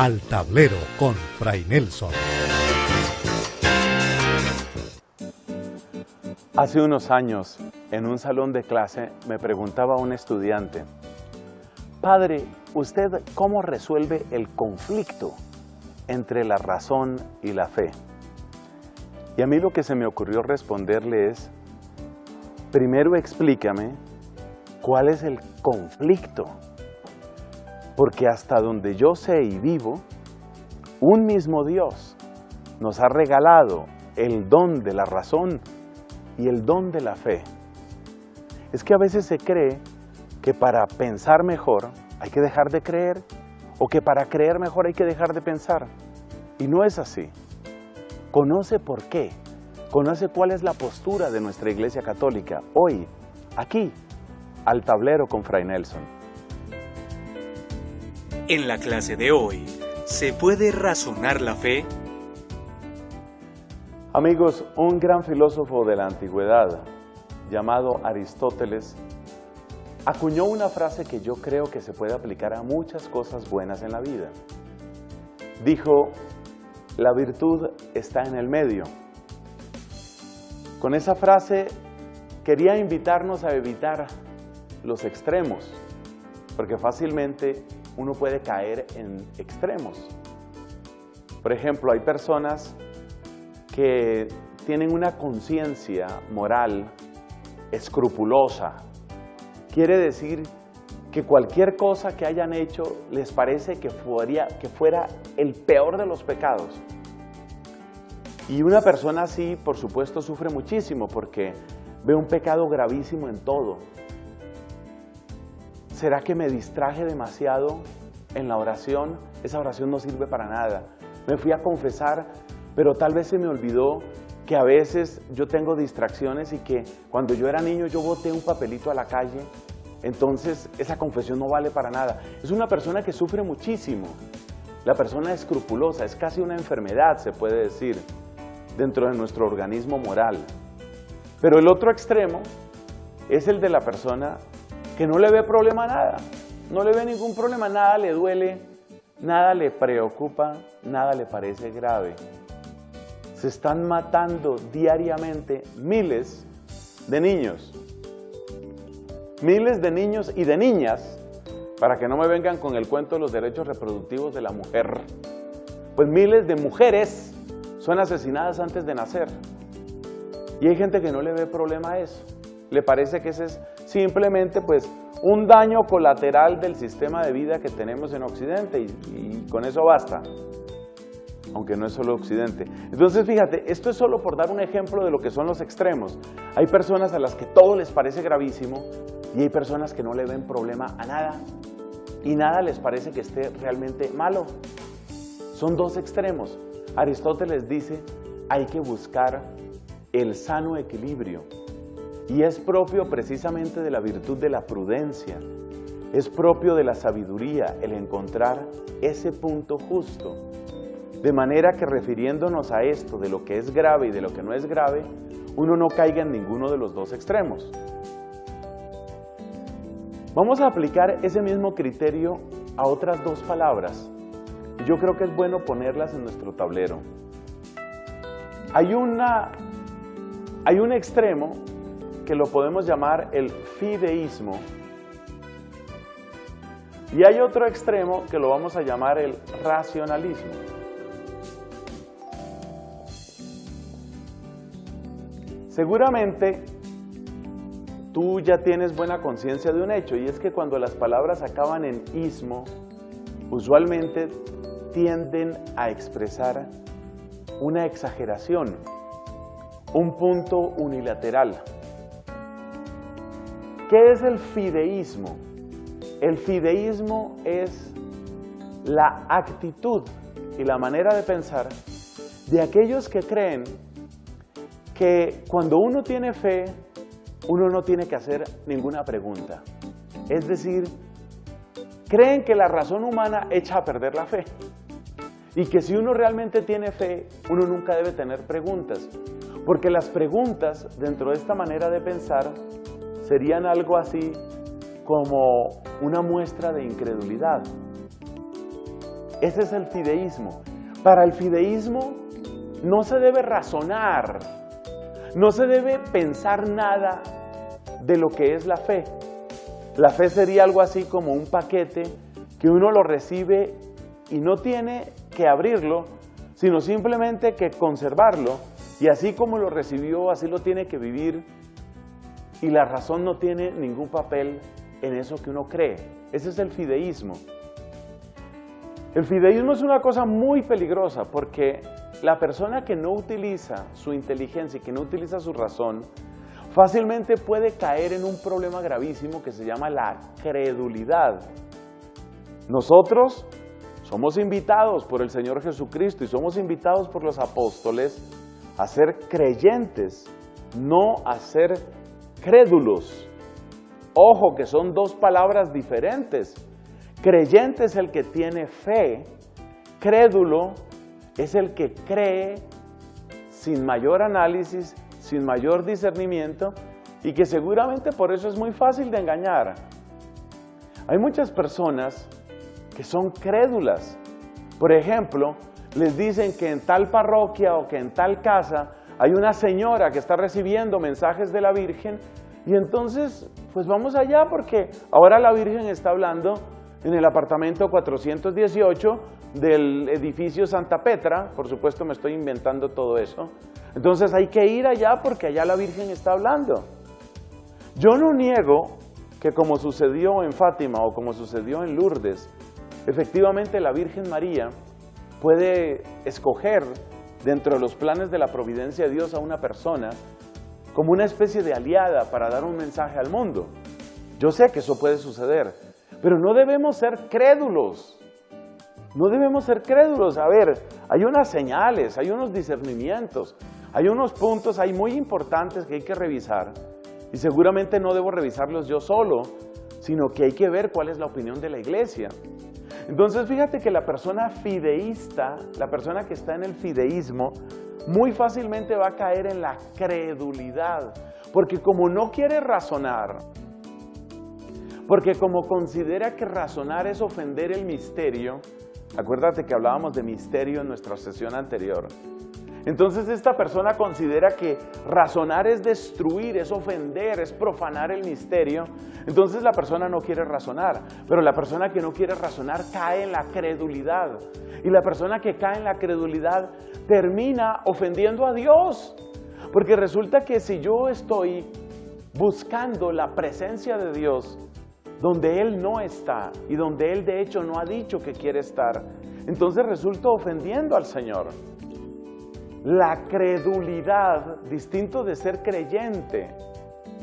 Al Tablero con Fray Nelson. Hace unos años, en un salón de clase, me preguntaba un estudiante: Padre, ¿usted cómo resuelve el conflicto entre la razón y la fe? Y a mí lo que se me ocurrió responderle es: primero explícame cuál es el conflicto. Porque hasta donde yo sé y vivo, un mismo Dios nos ha regalado el don de la razón y el don de la fe. Es que a veces se cree que para pensar mejor hay que dejar de creer, o que para creer mejor hay que dejar de pensar. Y no es así. Conoce por qué, conoce cuál es la postura de nuestra Iglesia Católica hoy, aquí, al tablero con Fray Nelson. En la clase de hoy, ¿se puede razonar la fe? Amigos, un gran filósofo de la antigüedad, llamado Aristóteles, acuñó una frase que yo creo que se puede aplicar a muchas cosas buenas en la vida. Dijo: la virtud está en el medio. Con esa frase quería invitarnos a evitar los extremos, porque fácilmente uno puede caer en extremos. Por ejemplo, hay personas que tienen una conciencia moral escrupulosa. Quiere decir que cualquier cosa que hayan hecho les parece que fuera el peor de los pecados. Y una persona así, por supuesto, sufre muchísimo porque ve un pecado gravísimo en todo. ¿Será que me distraje demasiado en la oración? Esa oración no sirve para nada. Me fui a confesar, pero tal vez se me olvidó que a veces yo tengo distracciones y que cuando yo era niño yo boté un papelito a la calle, entonces esa confesión no vale para nada. Es una persona que sufre muchísimo. La persona escrupulosa es casi una enfermedad, se puede decir, dentro de nuestro organismo moral. Pero el otro extremo es el de la persona que no le ve problema a nada, no le ve ningún problema, nada le duele, nada le preocupa, nada le parece grave. Se están matando diariamente miles de niños y de niñas, para que no me vengan con el cuento de los derechos reproductivos de la mujer. Pues miles de mujeres son asesinadas antes de nacer. Y hay gente que no le ve problema a eso. Le parece que ese es simplemente pues un daño colateral del sistema de vida que tenemos en Occidente y con eso basta. Aunque no es solo Occidente. Entonces fíjate, esto es solo por dar un ejemplo de lo que son los extremos. Hay personas a las que todo les parece gravísimo y hay personas que no le ven problema a nada y nada les parece que esté realmente malo. Son dos extremos. Aristóteles dice: hay que buscar el sano equilibrio. Y es propio precisamente de la virtud de la prudencia, es propio de la sabiduría el encontrar ese punto justo. De manera que refiriéndonos a esto, de lo que es grave y de lo que no es grave, uno no caiga en ninguno de los dos extremos. Vamos a aplicar ese mismo criterio a otras dos palabras. Y yo creo que es bueno ponerlas en nuestro tablero. Hay un extremo que lo podemos llamar el fideísmo, y hay otro extremo que lo vamos a llamar el racionalismo. Seguramente tú ya tienes buena conciencia de un hecho, y es que cuando las palabras acaban en ismo, usualmente tienden a expresar una exageración, un punto unilateral. ¿Qué es el fideísmo? El fideísmo es la actitud y la manera de pensar de aquellos que creen que cuando uno tiene fe, uno no tiene que hacer ninguna pregunta. Es decir, creen que la razón humana echa a perder la fe y que si uno realmente tiene fe, uno nunca debe tener preguntas, porque las preguntas dentro de esta manera de pensar serían algo así como una muestra de incredulidad. Ese es el fideísmo. Para el fideísmo no se debe razonar, no se debe pensar nada de lo que es la fe. La fe sería algo así como un paquete que uno lo recibe y no tiene que abrirlo, sino simplemente que conservarlo, y así como lo recibió, así lo tiene que vivir, y la razón no tiene ningún papel en eso que uno cree. Ese es el fideísmo. El fideísmo es una cosa muy peligrosa porque la persona que no utiliza su inteligencia y que no utiliza su razón, fácilmente puede caer en un problema gravísimo que se llama la credulidad. Nosotros somos invitados por el Señor Jesucristo y somos invitados por los apóstoles a ser creyentes, no a ser crédulos. Ojo, que son dos palabras diferentes. Creyente es el que tiene fe, crédulo es el que cree sin mayor análisis, sin mayor discernimiento, y que seguramente por eso es muy fácil de engañar. Hay muchas personas que son crédulas. Por ejemplo, les dicen que en tal parroquia o que en tal casa hay una señora que está recibiendo mensajes de la Virgen, y entonces pues vamos allá porque ahora la Virgen está hablando en el apartamento 418 del edificio Santa Petra. Por supuesto me estoy inventando todo eso. Entonces hay que ir allá porque allá la Virgen está hablando. Yo no niego que como sucedió en Fátima o como sucedió en Lourdes, efectivamente la Virgen María puede escoger dentro de los planes de la providencia de Dios a una persona como una especie de aliada para dar un mensaje al mundo. Yo sé que eso puede suceder, pero no debemos ser crédulos. No debemos ser crédulos. A ver, hay unas señales, hay unos discernimientos, hay unos puntos ahí muy importantes que hay que revisar. Y seguramente no debo revisarlos yo solo, sino que hay que ver cuál es la opinión de la iglesia. Entonces fíjate que la persona fideísta, la persona que está en el fideísmo, muy fácilmente va a caer en la credulidad, porque como no quiere razonar, porque como considera que razonar es ofender el misterio, acuérdate que hablábamos de misterio en nuestra sesión anterior, entonces esta persona considera que razonar es destruir, es ofender, es profanar el misterio. Entonces la persona no quiere razonar, pero la persona que no quiere razonar cae en la credulidad. Y la persona que cae en la credulidad termina ofendiendo a Dios. Porque resulta que si yo estoy buscando la presencia de Dios donde Él no está y donde Él de hecho no ha dicho que quiere estar, entonces resulto ofendiendo al Señor. La credulidad, distinto de ser creyente,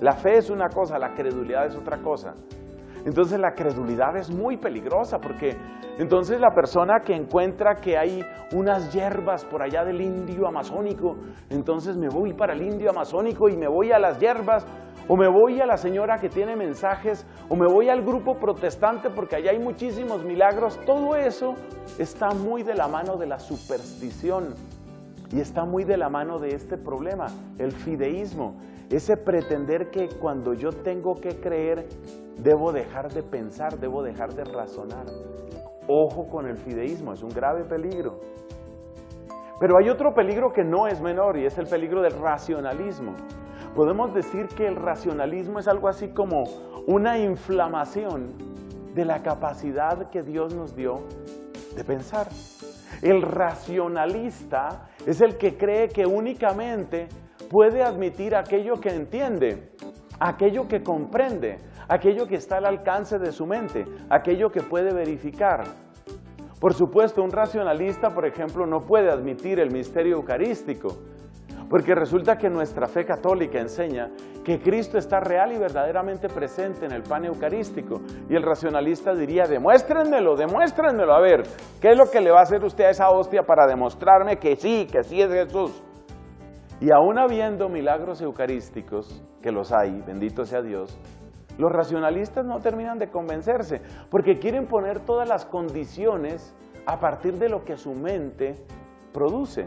la fe es una cosa, la credulidad es otra cosa. Entonces la credulidad es muy peligrosa porque entonces la persona que encuentra que hay unas hierbas por allá del indio amazónico, entonces me voy para el indio amazónico y me voy a las hierbas, o me voy a la señora que tiene mensajes, o me voy al grupo protestante porque allá hay muchísimos milagros. Todo eso está muy de la mano de la superstición. Y está muy de la mano de este problema, el fideísmo, ese pretender que cuando yo tengo que creer, debo dejar de pensar, debo dejar de razonar. Ojo con el fideísmo, es un grave peligro. Pero hay otro peligro que no es menor y es el peligro del racionalismo. Podemos decir que el racionalismo es algo así como una inflamación de la capacidad que Dios nos dio de pensar. El racionalista es el que cree que únicamente puede admitir aquello que entiende, aquello que comprende, aquello que está al alcance de su mente, aquello que puede verificar. Por supuesto, un racionalista, por ejemplo, no puede admitir el misterio eucarístico, porque resulta que nuestra fe católica enseña que Cristo está real y verdaderamente presente en el pan eucarístico. Y el racionalista diría, demuéstrenmelo, a ver, ¿qué es lo que le va a hacer usted a esa hostia para demostrarme que sí es Jesús? Y aún habiendo milagros eucarísticos, que los hay, bendito sea Dios, los racionalistas no terminan de convencerse, porque quieren poner todas las condiciones a partir de lo que su mente produce.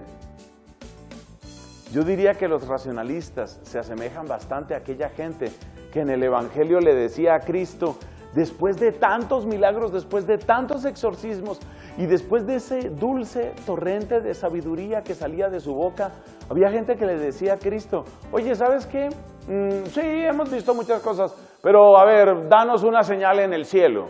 Yo diría que los racionalistas se asemejan bastante a aquella gente que en el Evangelio le decía a Cristo, después de tantos milagros, después de tantos exorcismos y después de ese dulce torrente de sabiduría que salía de su boca, había gente que le decía a Cristo, oye, ¿sabes qué? Sí, hemos visto muchas cosas, pero a ver, danos una señal en el cielo.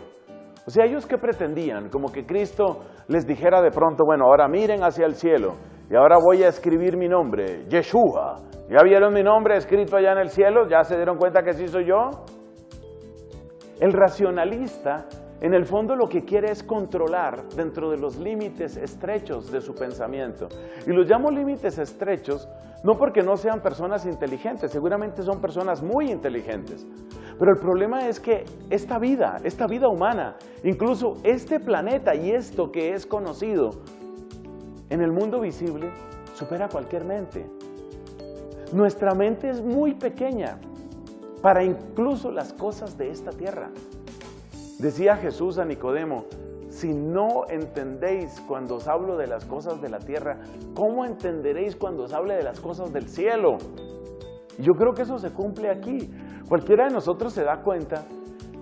O sea, ¿ellos qué pretendían? Como que Cristo les dijera de pronto, bueno, ahora miren hacia el cielo y ahora voy a escribir mi nombre, Yeshua. ¿Ya vieron mi nombre escrito allá en el cielo? ¿Ya se dieron cuenta que sí soy yo? El racionalista, en el fondo, lo que quiere es controlar dentro de los límites estrechos de su pensamiento. Y los llamo límites estrechos no porque no sean personas inteligentes, seguramente son personas muy inteligentes. Pero el problema es que esta vida humana, incluso este planeta y esto que es conocido en el mundo visible, supera cualquier mente. Nuestra mente es muy pequeña para incluso las cosas de esta tierra. Decía Jesús a Nicodemo, si no entendéis cuando os hablo de las cosas de la tierra, ¿cómo entenderéis cuando os hable de las cosas del cielo? Y yo creo que eso se cumple aquí. Cualquiera de nosotros se da cuenta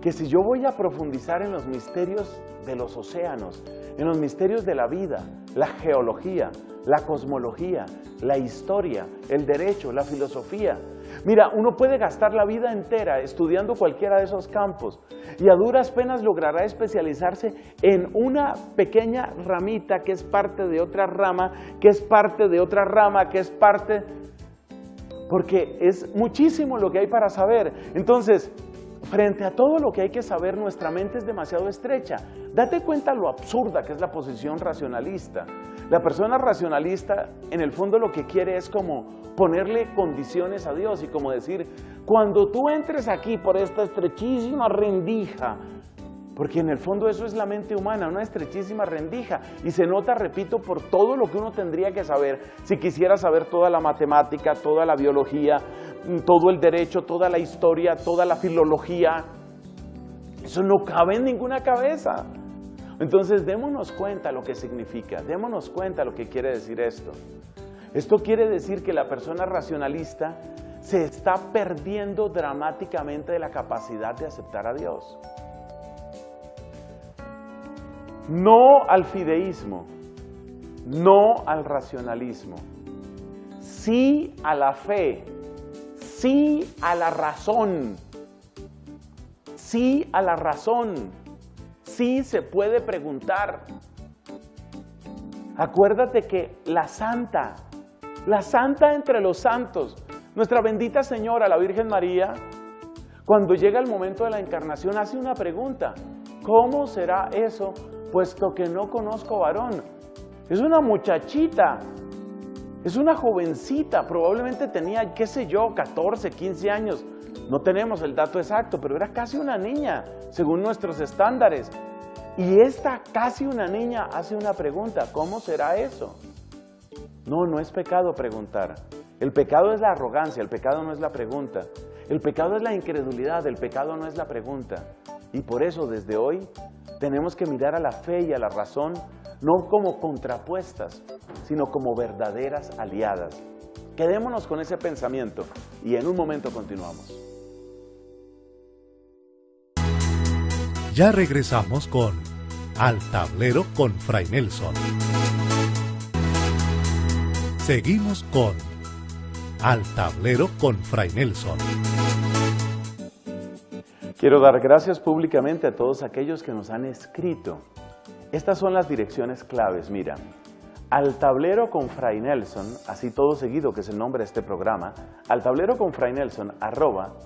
que si yo voy a profundizar en los misterios de los océanos, en los misterios de la vida, la geología, la cosmología, la historia, el derecho, la filosofía. Mira, uno puede gastar la vida entera estudiando cualquiera de esos campos y a duras penas logrará especializarse en una pequeña ramita que es parte de otra rama, que es parte de otra rama, que es parte... Porque es muchísimo lo que hay para saber. Entonces, frente a todo lo que hay que saber, nuestra mente es demasiado estrecha. Date cuenta lo absurda que es la posición racionalista. La persona racionalista, en el fondo, lo que quiere es como ponerle condiciones a Dios y como decir, cuando tú entres aquí por esta estrechísima rendija, porque en el fondo eso es la mente humana, una estrechísima rendija, y se nota, repito, por todo lo que uno tendría que saber, si quisiera saber toda la matemática, toda la biología, todo el derecho, toda la historia, toda la filología. Eso no cabe en ninguna cabeza. Entonces démonos cuenta lo que significa, démonos cuenta lo que quiere decir esto. Esto quiere decir que la persona racionalista se está perdiendo dramáticamente de la capacidad de aceptar a Dios. No al fideísmo, no al racionalismo, sí a la fe, sí a la razón, sí a la razón, sí se puede preguntar. Acuérdate que la santa entre los santos, nuestra bendita Señora, la Virgen María, cuando llega el momento de la encarnación hace una pregunta, ¿cómo será eso? Puesto que no conozco varón. Es una muchachita, es una jovencita, probablemente tenía, qué sé yo, 14, 15 años. No tenemos el dato exacto, pero era casi una niña, según nuestros estándares. Y esta casi una niña hace una pregunta, ¿cómo será eso? No, no es pecado preguntar. El pecado es la arrogancia, el pecado no es la pregunta. El pecado es la incredulidad, el pecado no es la pregunta. Y por eso, desde hoy, tenemos que mirar a la fe y a la razón no como contrapuestas, sino como verdaderas aliadas. Quedémonos con ese pensamiento y en un momento continuamos. Ya regresamos con Al Tablero con Fray Nelson. Seguimos con Al Tablero con Fray Nelson. Quiero dar gracias públicamente a todos aquellos que nos han escrito. Estas son las direcciones claves, mira. Al Tablero con Fray Nelson, así todo seguido que es el nombre de este programa, al tablero con Fray Nelson,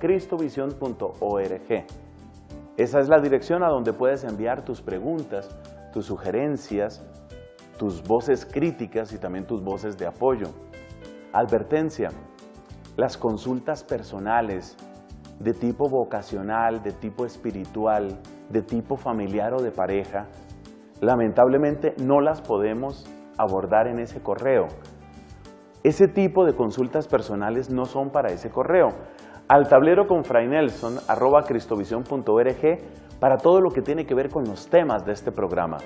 @cristovision.org. Esa es la dirección a donde puedes enviar tus preguntas, tus sugerencias, tus voces críticas y también tus voces de apoyo. Advertencia, las consultas personales de tipo vocacional, de tipo espiritual, de tipo familiar o de pareja, lamentablemente no las podemos abordar en ese correo. Ese tipo de consultas personales no son para ese correo. Al tablero con Fray Nelson, @cristovision.org, para todo lo que tiene que ver con los temas de este programa.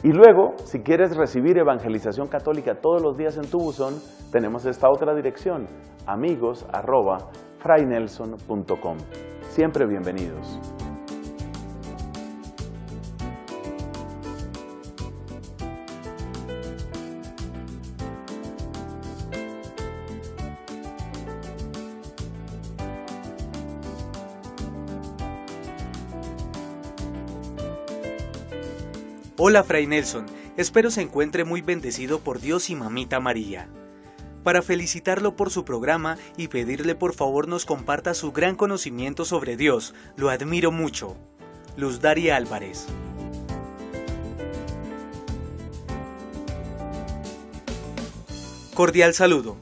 Y luego, si quieres recibir evangelización católica todos los días en tu buzón, tenemos esta otra dirección, amigos@fraynelson.com. Siempre bienvenidos. Hola Fray Nelson, espero se encuentre muy bendecido por Dios y Mamita María. Para felicitarlo por su programa y pedirle por favor nos comparta su gran conocimiento sobre Dios, lo admiro mucho. Luz Daria Álvarez. Cordial saludo.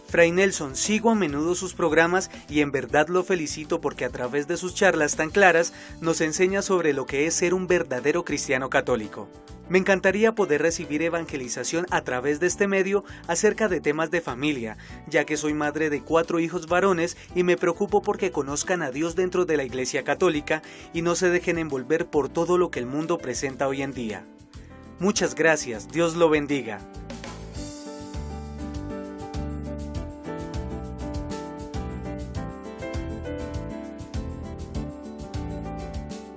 Fray Nelson, sigo a menudo sus programas y en verdad lo felicito porque a través de sus charlas tan claras nos enseña sobre lo que es ser un verdadero cristiano católico. Me encantaría poder recibir evangelización a través de este medio acerca de temas de familia, ya que soy madre de 4 hijos varones y me preocupo porque conozcan a Dios dentro de la Iglesia Católica y no se dejen envolver por todo lo que el mundo presenta hoy en día. Muchas gracias, Dios lo bendiga.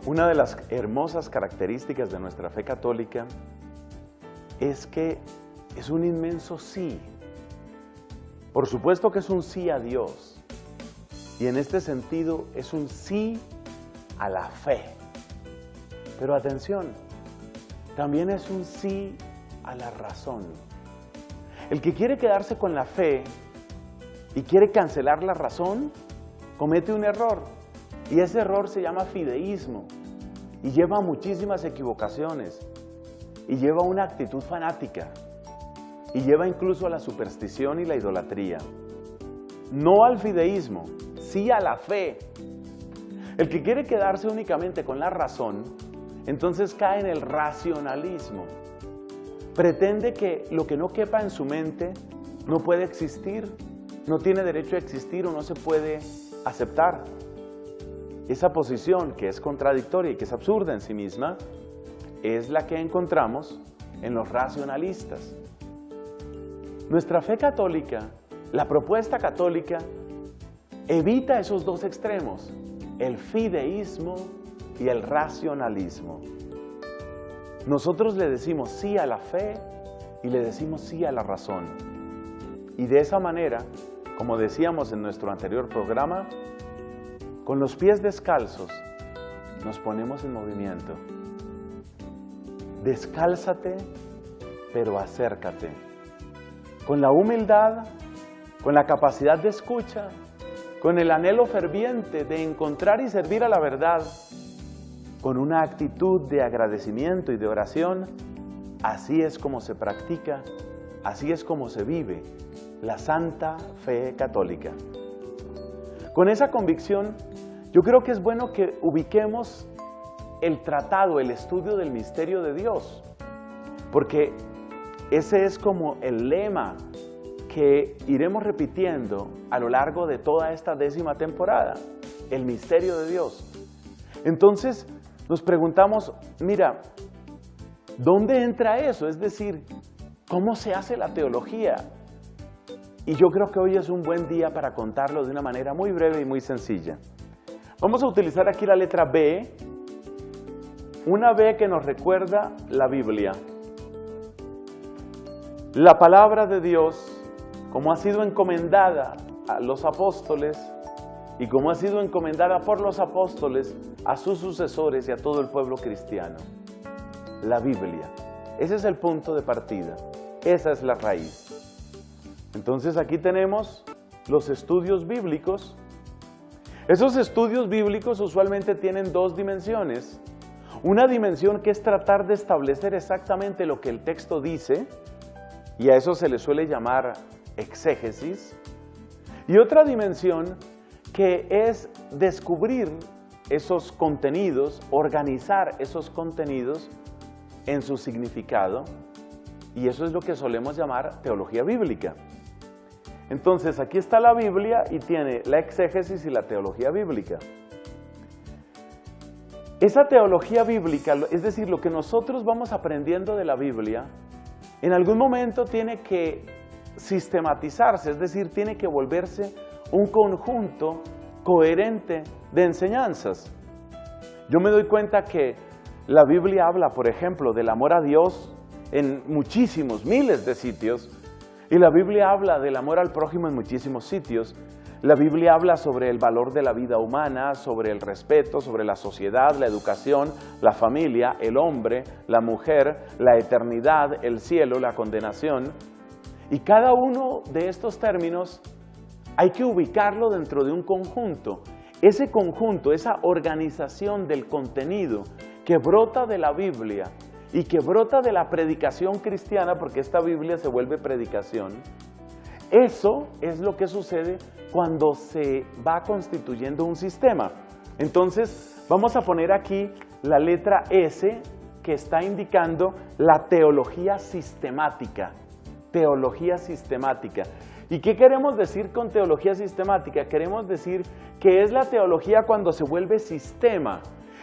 Una de las hermosas características de nuestra fe católica es que es un inmenso sí. Por supuesto que es un sí a Dios. Y en este sentido es un sí a la fe. Pero atención, también es un sí a la razón. El que quiere quedarse con la fe y quiere cancelar la razón, comete un error. Y ese error se llama fideísmo y lleva a muchísimas equivocaciones y lleva a una actitud fanática y lleva incluso a la superstición y la idolatría. No al fideísmo, sí a la fe. El que quiere quedarse únicamente con la razón, entonces cae en el racionalismo. Pretende que lo que no quepa en su mente no puede existir, no tiene derecho a existir o no se puede aceptar. Esa posición que es contradictoria y que es absurda en sí misma, es la que encontramos en los racionalistas. Nuestra fe católica, la propuesta católica, evita esos dos extremos, el fideísmo y el racionalismo. Nosotros le decimos sí a la fe y le decimos sí a la razón. Y de esa manera, como decíamos en nuestro anterior programa, con los pies descalzos, nos ponemos en movimiento. Descálzate, pero acércate. Con la humildad, con la capacidad de escucha, con el anhelo ferviente de encontrar y servir a la verdad, con una actitud de agradecimiento y de oración, así es como se practica, así es como se vive la santa fe católica. Con esa convicción, yo creo que es bueno que ubiquemos el tratado, el estudio del misterio de Dios, porque ese es como el lema que iremos repitiendo a lo largo de toda esta 10ª temporada, el misterio de Dios. Entonces nos preguntamos, mira, ¿dónde entra eso? Es decir, ¿cómo se hace la teología? Y yo creo que hoy es un buen día para contarlo de una manera muy breve y muy sencilla. Vamos a utilizar aquí la letra B, una B que nos recuerda la Biblia. La palabra de Dios, como ha sido encomendada a los apóstoles y como ha sido encomendada por los apóstoles a sus sucesores y a todo el pueblo cristiano. La Biblia. Ese es el punto de partida. Esa es la raíz. Entonces aquí tenemos los estudios bíblicos. Esos estudios bíblicos usualmente tienen 2 dimensiones. Una dimensión que es tratar de establecer exactamente lo que el texto dice, y a eso se le suele llamar exégesis. Y otra dimensión que es descubrir esos contenidos, organizar esos contenidos en su significado, y eso es lo que solemos llamar teología bíblica. Entonces, aquí está la Biblia y tiene la exégesis y la teología bíblica. Esa teología bíblica, es decir, lo que nosotros vamos aprendiendo de la Biblia, en algún momento tiene que sistematizarse, es decir, tiene que volverse un conjunto coherente de enseñanzas. Yo me doy cuenta que la Biblia habla, por ejemplo, del amor a Dios en muchísimos, miles de sitios, y la Biblia habla del amor al prójimo en muchísimos sitios, La Biblia habla sobre el valor de la vida humana, sobre el respeto, sobre la sociedad, la educación, la familia, el hombre, la mujer, la eternidad, el cielo, la condenación. Y cada uno de estos términos hay que ubicarlo dentro de un conjunto. Ese conjunto, esa organización del contenido que brota de la Biblia y que brota de la predicación cristiana, porque esta Biblia se vuelve predicación, eso es lo que sucede cuando se va constituyendo un sistema. Entonces, vamos a poner aquí la letra S, que está indicando la teología sistemática. Teología sistemática. ¿Y qué queremos decir con teología sistemática? Queremos decir que es la teología cuando se vuelve sistema.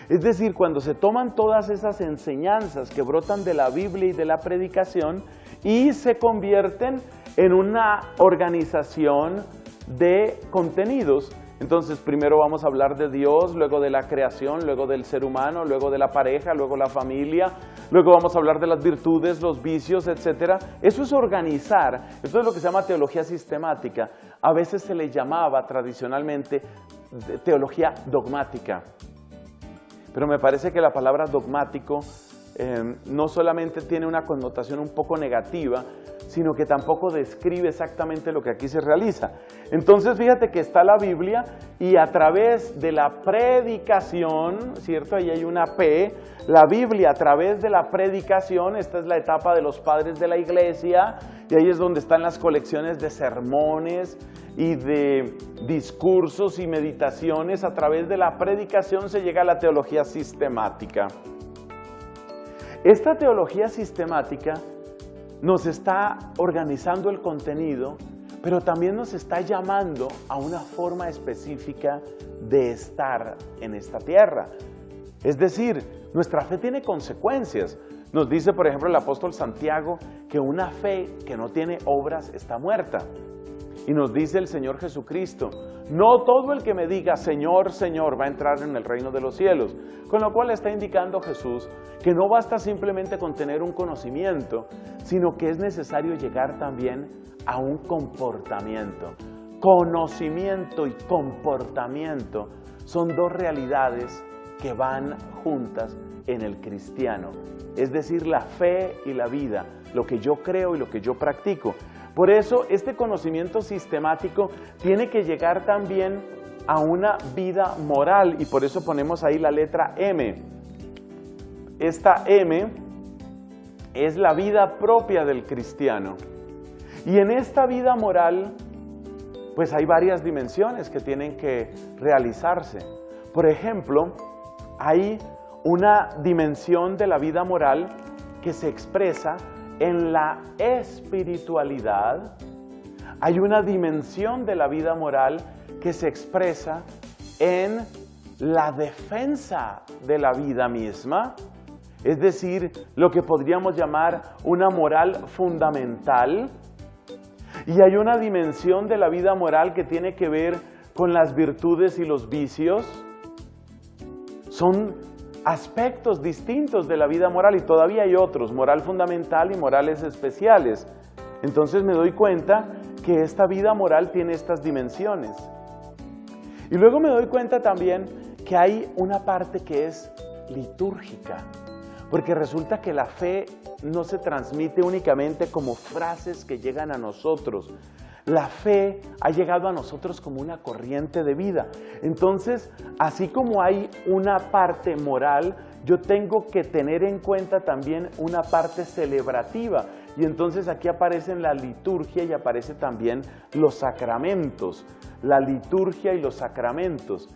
Es decir, cuando se toman todas esas enseñanzas que brotan de la Biblia y de la predicación y se convierten en una organización de contenidos. Entonces, primero vamos a hablar de Dios, luego de la creación, luego del ser humano, luego de la pareja, luego la familia, luego vamos a hablar de las virtudes, los vicios, etc. Eso es organizar, eso es lo que se llama teología sistemática. A veces se le llamaba tradicionalmente teología dogmática. Pero me parece que la palabra dogmático no solamente tiene una connotación un poco negativa, sino que tampoco describe exactamente lo que aquí se realiza. Entonces fíjate que está la Biblia y a través de la predicación, ¿cierto? Ahí hay una P, la Biblia a través de la predicación, esta es la etapa de los padres de la iglesia, y ahí es donde están las colecciones de sermones y de discursos y meditaciones. A través de la predicación se llega a la teología sistemática. Esta teología sistemática nos está organizando el contenido, pero también nos está llamando a una forma específica de estar en esta tierra. Es decir, nuestra fe tiene consecuencias. Nos dice, por ejemplo, el apóstol Santiago que una fe que no tiene obras está muerta. Y nos dice el Señor Jesucristo, no todo el que me diga Señor, Señor va a entrar en el reino de los cielos. Con lo cual está indicando Jesús que no basta simplemente con tener un conocimiento, sino que es necesario llegar también a un comportamiento. Conocimiento y comportamiento son dos realidades que van juntas en el cristiano. Es decir, la fe y la vida, lo que yo creo y lo que yo practico. Por eso, este conocimiento sistemático tiene que llegar también a una vida moral, y por eso ponemos ahí la letra M. Esta M es la vida propia del cristiano. Y en esta vida moral, pues hay varias dimensiones que tienen que realizarse. Por ejemplo, hay una dimensión de la vida moral que se expresa en la espiritualidad. Hay una dimensión de la vida moral que se expresa en la defensa de la vida misma, es decir, lo que podríamos llamar una moral fundamental. Y hay una dimensión de la vida moral que tiene que ver con las virtudes y los vicios. Son aspectos distintos de la vida moral y todavía hay otros, moral fundamental y morales especiales. Entonces me doy cuenta que esta vida moral tiene estas dimensiones. Y luego me doy cuenta también que hay una parte que es litúrgica, porque resulta que la fe no se transmite únicamente como frases que llegan a nosotros. La fe ha llegado a nosotros como una corriente de vida. Entonces, así como hay una parte moral, yo tengo que tener en cuenta también una parte celebrativa. Y entonces aquí aparecen la liturgia y aparecen también los sacramentos. La liturgia y los sacramentos.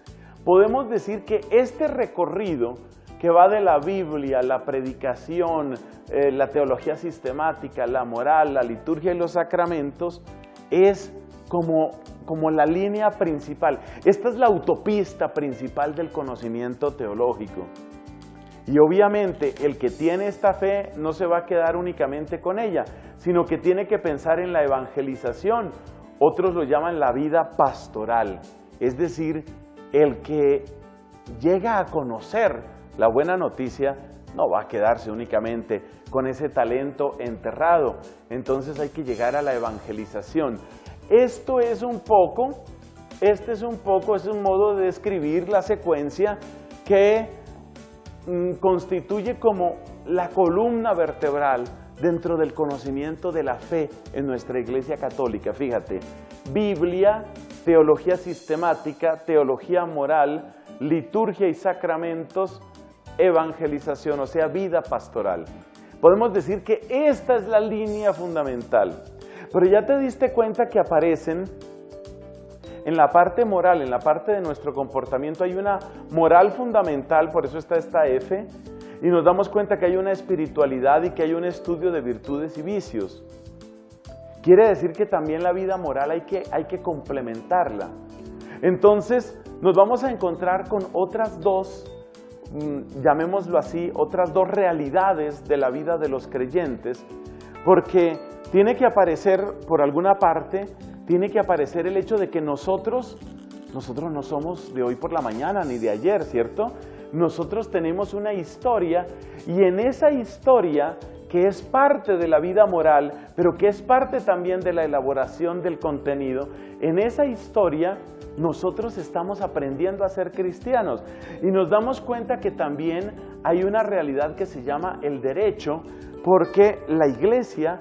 Podemos decir que este recorrido que va de la Biblia, la predicación, la teología sistemática, la moral, la liturgia y los sacramentos, es como la línea principal. Esta es la autopista principal del conocimiento teológico. Y obviamente el que tiene esta fe no se va a quedar únicamente con ella, sino que tiene que pensar en la evangelización. Otros lo llaman la vida pastoral, es decir, el que llega a conocer la buena noticia no va a quedarse únicamente con ese talento enterrado. Entonces hay que llegar a la evangelización. Esto es un poco Este es un modo de describir la secuencia que constituye como la columna vertebral dentro del conocimiento de la fe en nuestra Iglesia Católica. Fíjate, Biblia, teología sistemática, teología moral, liturgia y sacramentos, evangelización, o sea, vida pastoral. Podemos decir que esta es la línea fundamental. Pero ya te diste cuenta que aparecen en la parte moral, en la parte de nuestro comportamiento, hay una moral fundamental, por eso está esta F, y nos damos cuenta que hay una espiritualidad y que hay un estudio de virtudes y vicios. Quiere decir que también la vida moral hay que complementarla. Entonces, nos vamos a encontrar con otras dos, llamémoslo así, otras dos realidades de la vida de los creyentes, porque tiene que aparecer, por alguna parte, tiene que aparecer el hecho de que nosotros no somos de hoy por la mañana ni de ayer, ¿cierto? Nosotros tenemos una historia y en esa historia que es parte de la vida moral, pero que es parte también de la elaboración del contenido, en esa historia nosotros estamos aprendiendo a ser cristianos y nos damos cuenta que también hay una realidad que se llama el derecho, porque la Iglesia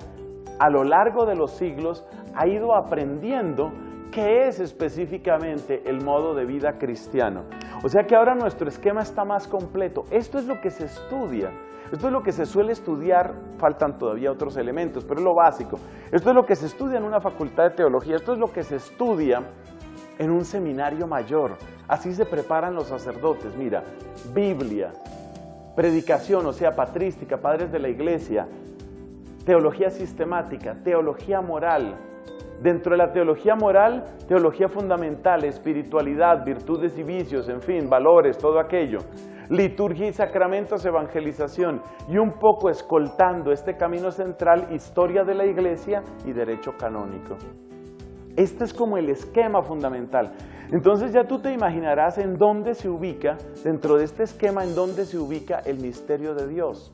a lo largo de los siglos ha ido aprendiendo qué es específicamente el modo de vida cristiano. O sea que ahora nuestro esquema está más completo. Esto es lo que se estudia, esto es lo que se suele estudiar, faltan todavía otros elementos, pero es lo básico. Esto es lo que se estudia en una facultad de teología, esto es lo que se estudia en un seminario mayor. Así se preparan los sacerdotes. Mira, Biblia, predicación, o sea, patrística, padres de la Iglesia, teología sistemática, teología moral. Dentro de la teología moral, teología fundamental, espiritualidad, virtudes y vicios, en fin, valores, todo aquello. Liturgia y sacramentos, evangelización. Y un poco escoltando este camino central, historia de la Iglesia y derecho canónico. Este es como el esquema fundamental. Entonces ya tú te imaginarás en dónde se ubica, dentro de este esquema, en dónde se ubica el misterio de Dios.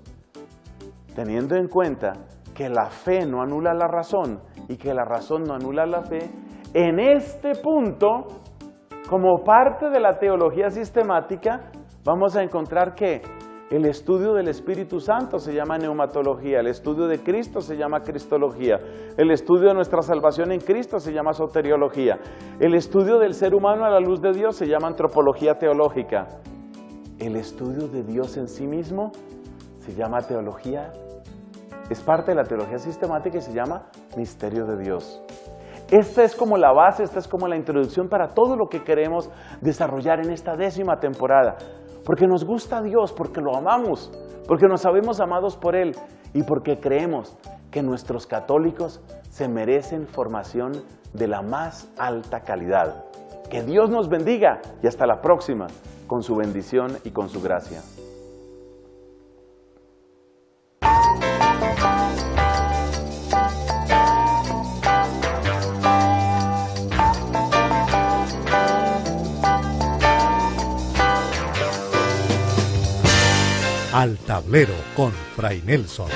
Teniendo en cuenta que la fe no anula la razón y que la razón no anula la fe, en este punto, como parte de la teología sistemática, vamos a encontrar que el estudio del Espíritu Santo se llama neumatología, el estudio de Cristo se llama cristología, el estudio de nuestra salvación en Cristo se llama soteriología, el estudio del ser humano a la luz de Dios se llama antropología teológica, el estudio de Dios en sí mismo se llama teología, es parte de la teología sistemática y se llama misterio de Dios. Esta es como la base, esta es como la introducción para todo lo que queremos desarrollar en esta 10ª temporada. Porque nos gusta Dios, porque lo amamos, porque nos sabemos amados por Él y porque creemos que nuestros católicos se merecen formación de la más alta calidad. Que Dios nos bendiga y hasta la próxima, con su bendición y con su gracia. Al tablero con Fray Nelson.